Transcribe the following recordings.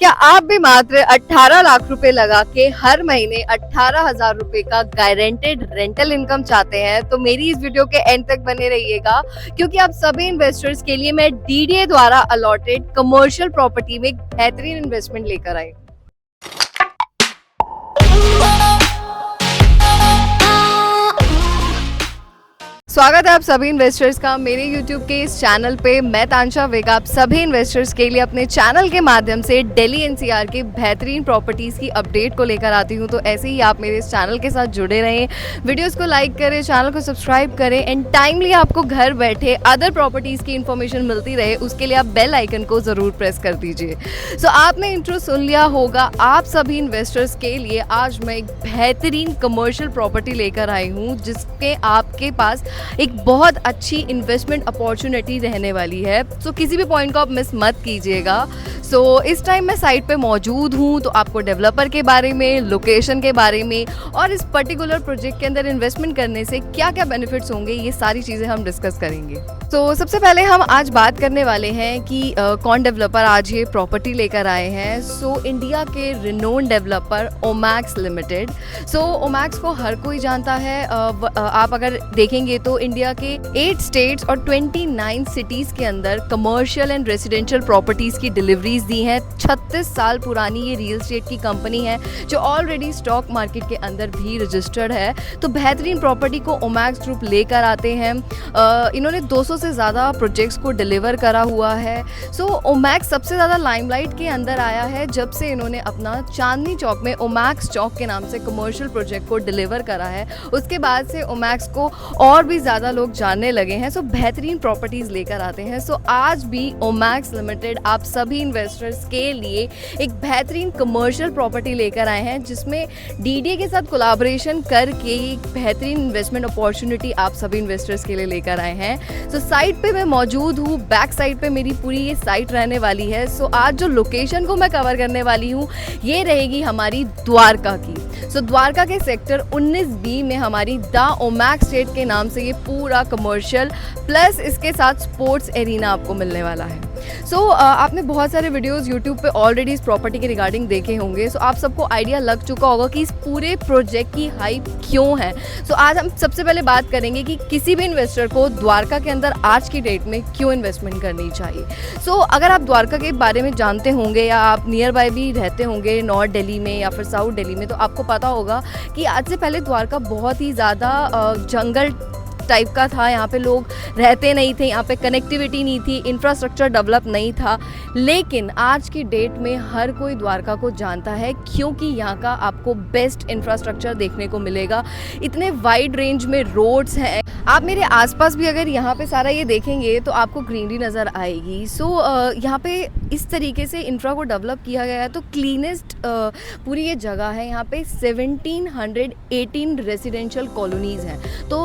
क्या आप भी मात्र 18 लाख रुपए लगा के हर महीने 18,000 रुपए का गारंटेड रेंटल इनकम चाहते हैं? तो मेरी इस वीडियो के एंड तक बने रहिएगा, क्योंकि आप सभी इन्वेस्टर्स के लिए मैं डीडीए द्वारा अलॉटेड कमर्शियल प्रॉपर्टी में एक बेहतरीन इन्वेस्टमेंट लेकर आई। स्वागत है आप सभी इन्वेस्टर्स का मेरे YouTube के इस चैनल पे। मैं तांशा वेगा आप सभी इन्वेस्टर्स के लिए अपने चैनल के माध्यम से दिल्ली एनसीआर के बेहतरीन प्रॉपर्टीज़ की अपडेट को लेकर आती हूँ। तो ऐसे ही आप मेरे इस चैनल के साथ जुड़े रहें, वीडियोस को लाइक करें, चैनल को सब्सक्राइब करें एंड टाइमली आपको घर बैठे अदर प्रॉपर्टीज़ की इन्फॉर्मेशन मिलती रहे, उसके लिए आप बेल आइकन को ज़रूर प्रेस कर दीजिए। सो आपने इंट्रो सुन लिया होगा। आप सभी इन्वेस्टर्स के लिए आज मैं एक बेहतरीन कमर्शियल प्रॉपर्टी लेकर आई हूँ, जिसके आपके पास एक बहुत अच्छी इन्वेस्टमेंट अपॉर्चुनिटी रहने वाली है। सो किसी भी पॉइंट को आप मिस मत कीजिएगा। सो इस टाइम मैं साइट पे मौजूद हूँ, तो आपको डेवलपर के बारे में, लोकेशन के बारे में और इस पर्टिकुलर प्रोजेक्ट के अंदर इन्वेस्टमेंट करने से क्या क्या बेनिफिट्स होंगे, ये सारी चीज़ें हम डिस्कस करेंगे। तो सबसे पहले हम आज बात करने वाले हैं कि कौन डेवलपर आज ये प्रॉपर्टी लेकर आए हैं। सो इंडिया के रिनोन डेवलपर ओमैक्स लिमिटेड। सो ओमैक्स को हर कोई जानता है। आप अगर देखेंगे तो इंडिया के 8 स्टेट्स और 29 सिटीज़ के अंदर कमर्शियल एंड रेजिडेंशियल प्रॉपर्टीज़ की डिलीवरीज दी हैं। 36 साल पुरानी ये रियल एस्टेट की कंपनी है, जो ऑलरेडी स्टॉक मार्केट के अंदर भी रजिस्टर्ड है। तो बेहतरीन प्रॉपर्टी को ओमैक्स ग्रुप लेकर आते हैं। इन्होंने 200 से ज़्यादा प्रोजेक्ट्स को डिलीवर करा हुआ है। सो ओमैक्स सबसे ज़्यादा लाइमलाइट के अंदर आया है जब से इन्होंने अपना चांदनी चौक में ओमैक्स चौक के नाम से कमर्शियल प्रोजेक्ट को डिलीवर करा है। उसके बाद से ओमैक्स को और भी ज़्यादा लोग जानने लगे हैं। सो बेहतरीन प्रॉपर्टीज़ लेकर आते हैं। सो आज भी ओमैक्स लिमिटेड आप सभी इन्वेस्टर्स के लिए एक बेहतरीन कमर्शियल प्रॉपर्टी लेकर आए हैं, जिसमें डीडीए के साथ कोलैबोरेशन करके एक बेहतरीन इन्वेस्टमेंट अपॉर्चुनिटी आप सभी इन्वेस्टर्स के लिए लेकर आए हैं। सो साइट पे मैं मौजूद हूँ, बैक साइड पे मेरी पूरी ये साइट रहने वाली है। सो आज जो लोकेशन को मैं कवर करने वाली हूँ, ये रहेगी हमारी द्वारका की। सो द्वारका के सेक्टर 19B में हमारी द ओमैक्स स्टेट के नाम से ये पूरा कमर्शियल प्लस इसके साथ स्पोर्ट्स एरिना आपको मिलने वाला है। सो आपने बहुत सारे वीडियोस YouTube पे ऑलरेडी इस प्रॉपर्टी के रिगार्डिंग देखे होंगे। सो आप सबको आइडिया लग चुका होगा कि इस पूरे प्रोजेक्ट की हाइप क्यों है। सो आज हम सबसे पहले बात करेंगे कि किसी भी इन्वेस्टर को द्वारका के अंदर आज की डेट में क्यों इन्वेस्टमेंट करनी चाहिए। सो अगर आप द्वारका के बारे में जानते होंगे या आप नियर बाय भी रहते होंगे नॉर्थ दिल्ली में या फिर साउथ दिल्ली में, तो आपको पता होगा कि आज से पहले द्वारका बहुत ही ज़्यादा जंगल टाइप का था। यहाँ पे लोग रहते नहीं थे, यहाँ पे कनेक्टिविटी नहीं थी, इंफ्रास्ट्रक्चर डेवलप नहीं था। लेकिन आज की डेट में हर कोई द्वारका को जानता है, क्योंकि यहाँ का आपको बेस्ट इंफ्रास्ट्रक्चर देखने को मिलेगा। इतने वाइड रेंज में रोड्स हैं। आप मेरे आसपास भी अगर यहाँ पे सारा ये देखेंगे तो आपको ग्रीनरी नज़र आएगी। सो यहाँ पे इस तरीके से इंफ्रा को डेवलप किया गया है। तो क्लीनेस्ट पूरी ये जगह है। यहाँ पे 1718 रेजिडेंशियल कॉलोनीज़ हैं। तो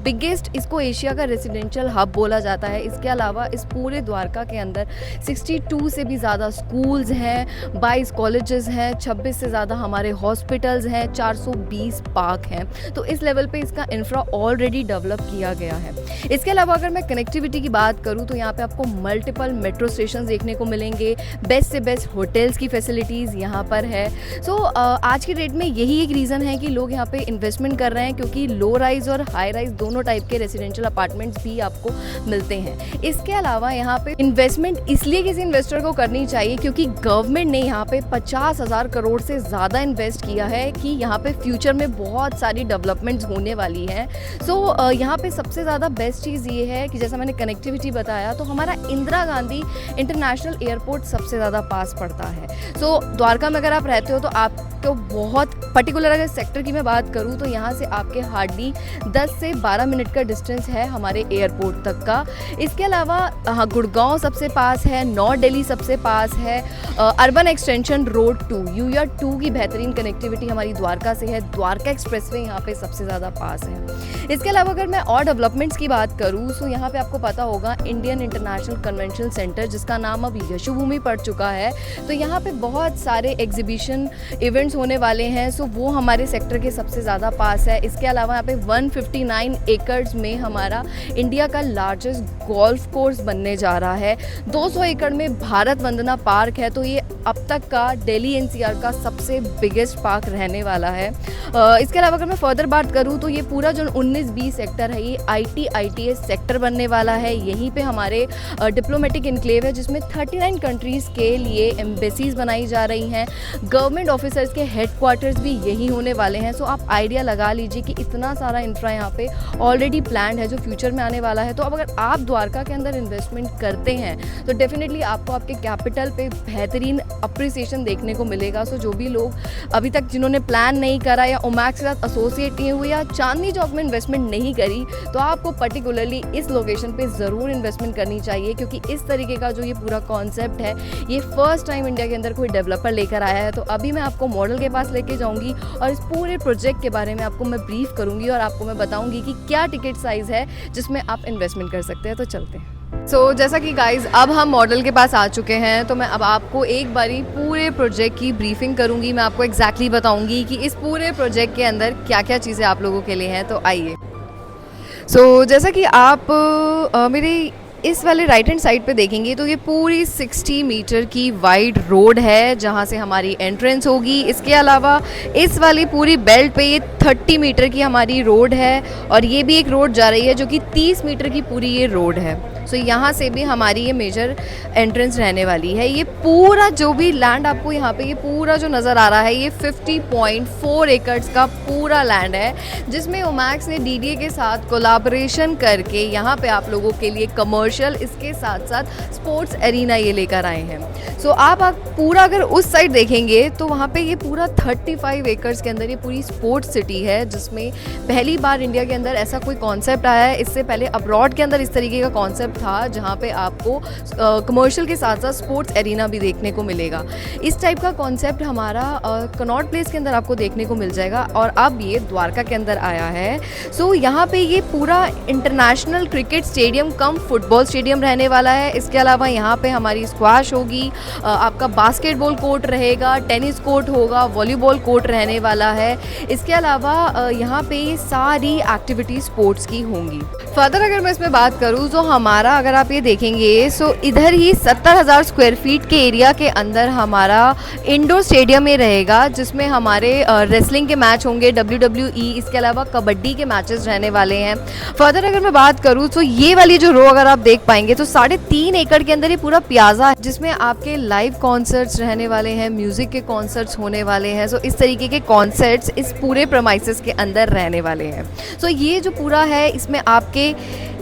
बिगेस्ट इसको एशिया का रेजिडेंशियल हब बोला जाता है। इसके अलावा इस पूरे द्वारका के अंदर 62 से भी ज़्यादा स्कूल्स हैं, 22 कॉलेजेस हैं, 26 से ज़्यादा हमारे हॉस्पिटल्स हैं, 420 पार्क हैं। तो इस लेवल पे इसका इंफ्रा ऑलरेडी डेवलप किया गया है। इसके अलावा अगर मैं कनेक्टिविटी की बात करूँ तो यहाँ पे आपको मल्टीपल मेट्रो स्टेशन देखने को मिलेंगे। बेस्ट से बेस्ट होटल्स की फैसिलिटीज़ यहाँ पर है। सो आज की डेट में यही एक रीज़न है कि लोग यहाँ पे इन्वेस्टमेंट कर रहे हैं, क्योंकि लो राइज और हाई राइज दोनों टाइप के रेजिडेंशियल अपार्टमेंट्स भी आपको मिलते हैं। इसके अलावा यहाँ पे इन्वेस्टमेंट इसलिए किसी इन्वेस्टर को करनी चाहिए क्योंकि गवर्नमेंट ने यहाँ पे 50,000 करोड़ से ज़्यादा इन्वेस्ट किया है कि यहाँ पे फ्यूचर में बहुत सारी डेवलपमेंट्स होने वाली हैं। सो यहाँ पे सबसे ज़्यादा बेस्ट चीज़ ये है कि जैसा मैंने कनेक्टिविटी बताया, तो हमारा इंदिरा गांधी इंटरनेशनल एयरपोर्ट सबसे ज़्यादा पास पड़ता है। सो द्वारका में अगर आप रहते हो तो आपको बहुत पर्टिकुलर, अगर सेक्टर की मैं बात करूँ तो यहाँ से आपके हार्डली 10 से 12 मिनट का डिस्टेंस है हमारे एयरपोर्ट तक का। इसके अलावा गुड़गांव सबसे पास है, नॉर्थ दिल्ली सबसे पास है, अर्बन एक्सटेंशन रोड 2 UR 2 की बेहतरीन कनेक्टिविटी हमारी द्वारका से है। द्वारका एक्सप्रेसवे यहाँ पे सबसे ज़्यादा पास है। इसके अलावा अगर मैं और डेवलपमेंट्स की बात करूँ तो यहाँ पे आपको पता होगा इंडियन इंटरनेशनल कन्वेंशन सेंटर, जिसका नाम अब यशोभूमि पड़ चुका है। तो यहाँ पे बहुत सारे एग्जीबिशन इवेंट्स होने वाले हैं। सो वो हमारे सेक्टर के सबसे ज़्यादा पास है। इसके अलावा यहाँ पे 159 एकड़ में हमारा इंडिया का लार्जेस्ट गोल्फ कोर्स बनने जा रहा है। 200 एकड़ में भारत वंदना पार्क है। तो ये अब तक का दिल्ली एनसीआर का सबसे बिगेस्ट पार्क रहने वाला है। इसके अलावा अगर मैं फर्दर बात करूँ तो ये पूरा जो 19-20 सेक्टर है ये ITS सेक्टर बनने वाला है। यहीं पे हमारे डिप्लोमेटिक इनक्लेव है जिसमें 39 कंट्रीज़ के लिए एम्बेसीज बनाई जा रही हैं। गवर्नमेंट ऑफिसर्स के हेडक्वार्टर्स भी यही होने वाले हैं। सो आप आइडिया लगा लीजिए कि इतना सारा इंफ्रा यहाँ पे ऑलरेडी प्लान्ड है जो फ्यूचर में आने वाला है। तो अब अगर आप द्वारका के अंदर इन्वेस्टमेंट करते हैं तो डेफिनेटली आपको आपके कैपिटल पे बेहतरीन अप्रिसिएशन देखने को मिलेगा। सो जो भी लोग अभी तक जिन्होंने प्लान नहीं करा या ओमैक्स के साथ एसोसिएट नहीं हुए या चांदनी चौक में इन्वेस्टमेंट नहीं करी तो आपको पर्टिकुलरली इस लोकेशन पे ज़रूर इन्वेस्टमेंट करनी चाहिए, क्योंकि इस तरीके का जो ये पूरा कॉन्सेप्ट है ये फर्स्ट टाइम इंडिया के अंदर कोई डेवलपर लेकर आया है। तो अभी मैं आपको मॉडल के पास लेके जाऊंगी और इस पूरे प्रोजेक्ट के बारे में आपको मैं ब्रीफ करूंगी और आपको मैं बताऊंगी कि क्या टिकट साइज़ है जिसमें आप इन्वेस्टमेंट कर सकते हैं। तो चलते हैं। जैसा कि गाइज़ अब हम मॉडल के पास आ चुके हैं, तो मैं अब आपको एक बारी पूरे प्रोजेक्ट की ब्रीफिंग करूंगी। मैं आपको एग्जैक्टली बताऊंगी कि इस पूरे प्रोजेक्ट के अंदर क्या क्या चीज़ें आप लोगों के लिए हैं। तो आइए। जैसा कि आप मेरी इस वाले राइट हैंड साइड पे देखेंगे तो ये पूरी 60 मीटर की वाइड रोड है जहाँ से हमारी एंट्रेंस होगी। इसके अलावा इस वाली पूरी बेल्ट पे ये 30 मीटर की हमारी रोड है और ये भी एक रोड जा रही है जो कि 30 मीटर की पूरी ये रोड है। यहाँ से भी हमारी ये मेजर एंट्रेंस रहने वाली है। ये पूरा जो भी लैंड आपको यहाँ पे ये पूरा जो नज़र आ रहा है ये 50.4 एकड़्स का पूरा लैंड है जिसमें ओमैक्स ने DDA के साथ कोलैबोरेशन करके यहाँ पे आप लोगों के लिए कमर्शियल इसके साथ साथ स्पोर्ट्स एरिना ये लेकर आए हैं। आप पूरा अगर उस साइड देखेंगे तो वहाँ पे ये पूरा 35 एकड़्स के अंदर ये पूरी स्पोर्ट्स सिटी है जिसमें पहली बार इंडिया के अंदर ऐसा कोई कॉन्सेप्ट आया है। इससे पहले अब्रॉड के अंदर इस तरीके का कॉन्सेप्ट था जहाँ पे आपको कमर्शियल के साथ साथ स्पोर्ट्स एरिना भी देखने को मिलेगा। इस टाइप का कॉन्सेप्ट हमारा कनॉट प्लेस के अंदर आपको देखने को मिल जाएगा और अब ये द्वारका के अंदर आया है। यहाँ पे ये पूरा इंटरनेशनल क्रिकेट स्टेडियम कम फुटबॉल स्टेडियम रहने वाला है। इसके अलावा यहाँ पे हमारी स्क्वाश होगी, आपका बास्केटबॉल कोर्ट रहेगा, टेनिस कोर्ट होगा, वॉलीबॉल कोर्ट रहने वाला है। इसके अलावा यहाँ पे ये सारी एक्टिविटी स्पोर्ट्स की होंगी। फर्दर अगर मैं इसमें बात करूँ तो हमारा अगर आप ये देखेंगे इधर ही 70,000 स्क्वायर फीट के एरिया के अंदर हमारा इंडोर स्टेडियम में रहेगा जिसमें हमारे रेसलिंग के मैच होंगे, WWE, इसके अलावा कबड्डी के मैचेस रहने वाले हैं। फर्दर अगर मैं बात करूँ तो ये वाली जो रो अगर आप देख पाएंगे तो 3.5 एकड़ के अंदर ये पूरा प्याजा है जिसमें आपके लाइव कॉन्सर्ट्स रहने वाले हैं, म्यूजिक के कॉन्सर्ट्स होने वाले हैं। इस तरीके के कॉन्सर्ट्स इस पूरे प्रेमाइसेस के अंदर रहने वाले हैं। ये जो पूरा है इसमें आपके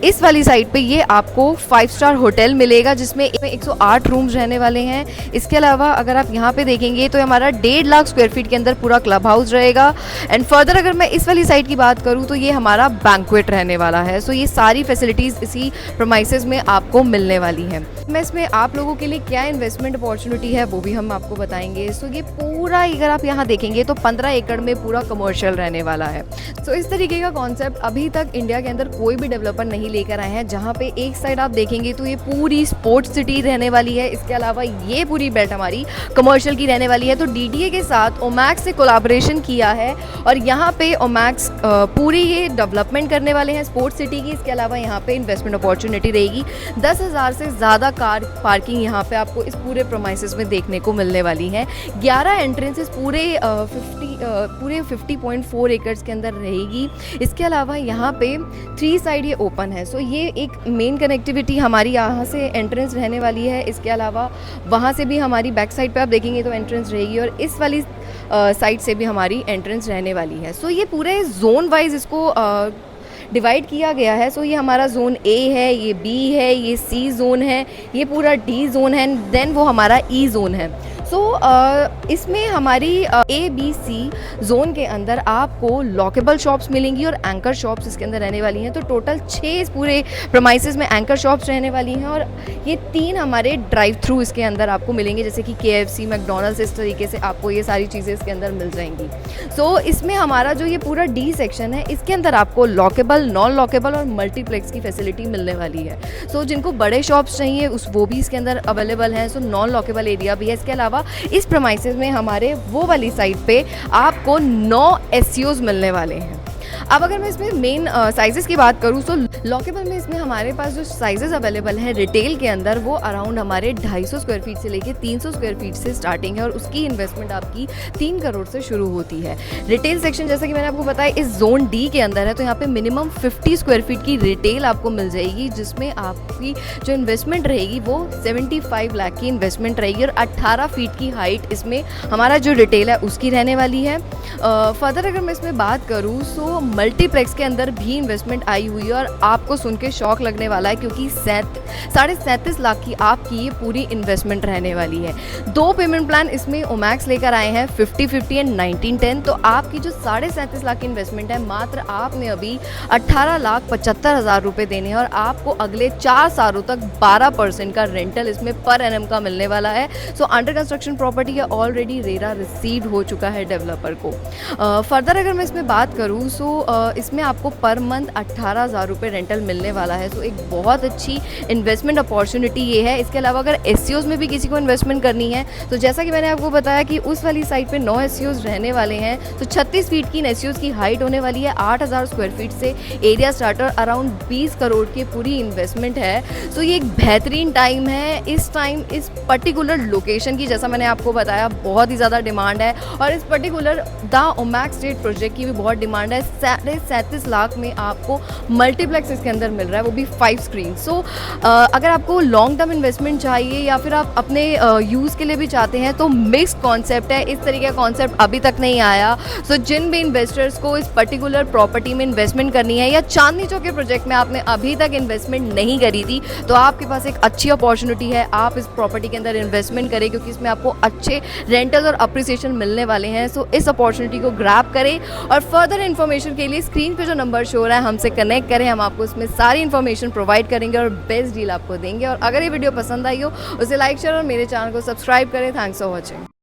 इस वाली साइड पे ये आपको 5 स्टार होटल मिलेगा जिसमें 108 रूम्स रहने वाले हैं। इसके अलावा अगर आप यहाँ पे देखेंगे तो हमारा 1.5 लाख स्क्वायर फीट के अंदर पूरा क्लब हाउस रहेगा। एंड फर्दर अगर मैं इस वाली साइड की बात करूँ तो ये हमारा बैंक्वेट रहने वाला है। ये सारी फैसिलिटीज़ इसी प्रोमाइसेस में आपको मिलने वाली हैं। मैं इसमें आप लोगों के लिए क्या इन्वेस्टमेंट अपॉर्चुनिटी है वो भी हम आपको बताएंगे। ये पूरा अगर आप यहाँ देखेंगे तो 15 एकड़ में पूरा कमर्शियल रहने वाला है। इस तरीके का कॉन्सेप्ट अभी तक इंडिया के अंदर कोई भी डेवलपर नहीं लेकर आए हैं। जहाँ पे एक साइड आप देखेंगे तो ये पूरी स्पोर्ट्स सिटी रहने वाली है। इसके अलावा ये पूरी बेल्ट हमारी कमर्शियल की रहने वाली है। तो DDA के साथ ओमैक्स से कोलैबोरेशन किया है और यहाँ पे ओमैक्स पूरी ये डेवलपमेंट करने वाले हैं स्पोर्ट्स सिटी की। इसके अलावा यहाँ पे इन्वेस्टमेंट अपॉर्चुनिटी रहेगी। 10,000 से ज़्यादा कार पार्किंग यहाँ पे आपको इस पूरे प्रोमाइसेस में देखने को मिलने वाली हैं। 11 एंट्रेंसेस पूरे 50.4 एकड़ के अंदर रहेगी। इसके अलावा यहाँ पे 3 साइड ये ओपन है। ये एक मेन कनेक्टिविटी हमारी यहाँ से एंट्रेंस रहने वाली है। इसके अलावा वहाँ से भी हमारी बैक साइड पे आप देखेंगे तो एंट्रेंस रहेगी और इस वाली साइड से भी हमारी एंट्रेंस रहने वाली है। ये पूरे जोन वाइज इसको डिवाइड किया गया है। ये हमारा जोन A है, ये B है, ये C जोन है, ये पूरा D जोन है, देन वो हमारा E जोन है। इसमें हमारी ABC जोन के अंदर आपको लॉकेबल शॉप्स मिलेंगी और एंकर शॉप्स इसके अंदर रहने वाली हैं। तो टोटल 6 इस पूरे प्रोमाइसेस में एंकर शॉप्स रहने वाली हैं और ये 3 हमारे ड्राइव थ्रू इसके अंदर आपको मिलेंगे जैसे कि KFC, मैकडॉनल्ड्स, इस तरीके से आपको ये सारी चीज़ें इसके अंदर मिल जाएंगी। इसमें हमारा जो ये पूरा D सेक्शन है इसके अंदर आपको लॉकेबल, नॉन लॉकेबल और मल्टीप्लेक्स की फैसिलिटी मिलने वाली है। जिनको बड़े शॉप्स चाहिए वो भी इसके अंदर अवेलेबल हैं। नॉन लॉकेबल एरिया भी है। इसके अलावा इस प्रेमाइसेस में हमारे वो वाली साइड पे आपको 9 SEOs मिलने वाले हैं। अब अगर मैं इसमें मेन साइज़ेस की बात करूँ तो लॉकेबल में इसमें हमारे पास जो साइज़ेस अवेलेबल हैं रिटेल के अंदर वो अराउंड हमारे 250 स्क्वायर फीट से लेके 300 स्क्वायर फीट से स्टार्टिंग है और उसकी इन्वेस्टमेंट आपकी 3 करोड़ से शुरू होती है। रिटेल सेक्शन जैसा कि मैंने आपको बताया इस जोन डी के अंदर है, तो यहाँ पे मिनिमम 50 स्क्वायर फीट की रिटेल आपको मिल जाएगी, जिसमें आपकी जो इन्वेस्टमेंट रहेगी वो 75 लाख की इन्वेस्टमेंट रहेगी और 18 फीट की हाइट इसमें हमारा जो रिटेल है उसकी रहने वाली है। फर्दर अगर मैं इसमें बात करूँ तो मल्टीप्लेक्स के अंदर भी इन्वेस्टमेंट आई हुई है और आपको सुन के शौक लगने वाला है, क्योंकि 37.5 लाख की आपकी ये पूरी इन्वेस्टमेट रहने वाली है। 2 पेमेंट प्लान इसमें ओमैक्स लेकर आए हैं 50-50 एंड 19-10। तो आपकी जो 37.5 लाख की इन्वेस्टमेंट है मात्र आपने अभी 18,75,000 रुपये देने हैं और आपको अगले 4 सालों तक 12% का रेंटल इसमें पर एनम का मिलने वाला है। सो अंडर कंस्ट्रक्शन प्रॉपर्टी है, ऑलरेडी रेरा रिसीव हो चुका है डेवलपर को। फर्दर अगर मैं इसमें बात करूँ तो इसमें आपको पर मंथ 18,000 रुपये रेंटल मिलने वाला है। तो एक बहुत अच्छी इन्वेस्टमेंट अपॉर्चुनिटी ये है। इसके अलावा अगर एससीओज़ में भी किसी को इन्वेस्टमेंट करनी है तो जैसा कि मैंने आपको बताया कि उस वाली साइड पे 9 एससीओज़ रहने वाले हैं, तो 36 फीट की एससीओज़ की हाइट होने वाली है। 8,000 स्क्वायर फीट से एरिया स्टार्टर अराउंड 20 करोड़ की पूरी इन्वेस्टमेंट है। तो ये एक बेहतरीन टाइम है। इस टाइम इस पर्टिकुलर लोकेशन की जैसा मैंने आपको बताया बहुत ही ज़्यादा डिमांड है और इस particular the Omaxe state project की भी बहुत डिमांड है। 37 लाख में आपको मल्टीप्लेक्स इसके अंदर मिल रहा है, वो भी 5 स्क्रीन। सो अगर आपको लॉन्ग टर्म इन्वेस्टमेंट चाहिए या फिर आप अपने यूज़ के लिए भी चाहते हैं तो मिक्स्ड कॉन्सेप्ट है। इस तरीके का कॉन्सेप्ट अभी तक नहीं आया। सो जिन भी इन्वेस्टर्स को इस पर्टिकुलर प्रॉपर्टी में इन्वेस्टमेंट करनी है या चांदनी चौक के प्रोजेक्ट में आपने अभी तक इन्वेस्टमेंट नहीं करी थी तो आपके पास एक अच्छी अपॉर्चुनिटी है, आप इस प्रॉपर्टी के अंदर इन्वेस्टमेंट करें, क्योंकि इसमें आपको अच्छे रेंटल और अप्रिसिएशन मिलने वाले हैं। सो इस अपॉर्चुनिटी को ग्रैब करें और फर्दर इन्फॉर्मेशन के लिए स्क्रीन पे जो नंबर शो हो रहा है हमसे कनेक्ट करें। हम आपको इसमें सारी इन्फॉर्मेशन प्रोवाइड करेंगे और बेस्ट डील आपको देंगे। और अगर ये वीडियो पसंद आई हो उसे लाइक शेयर और मेरे चैनल को सब्सक्राइब करें। Thanks for watching.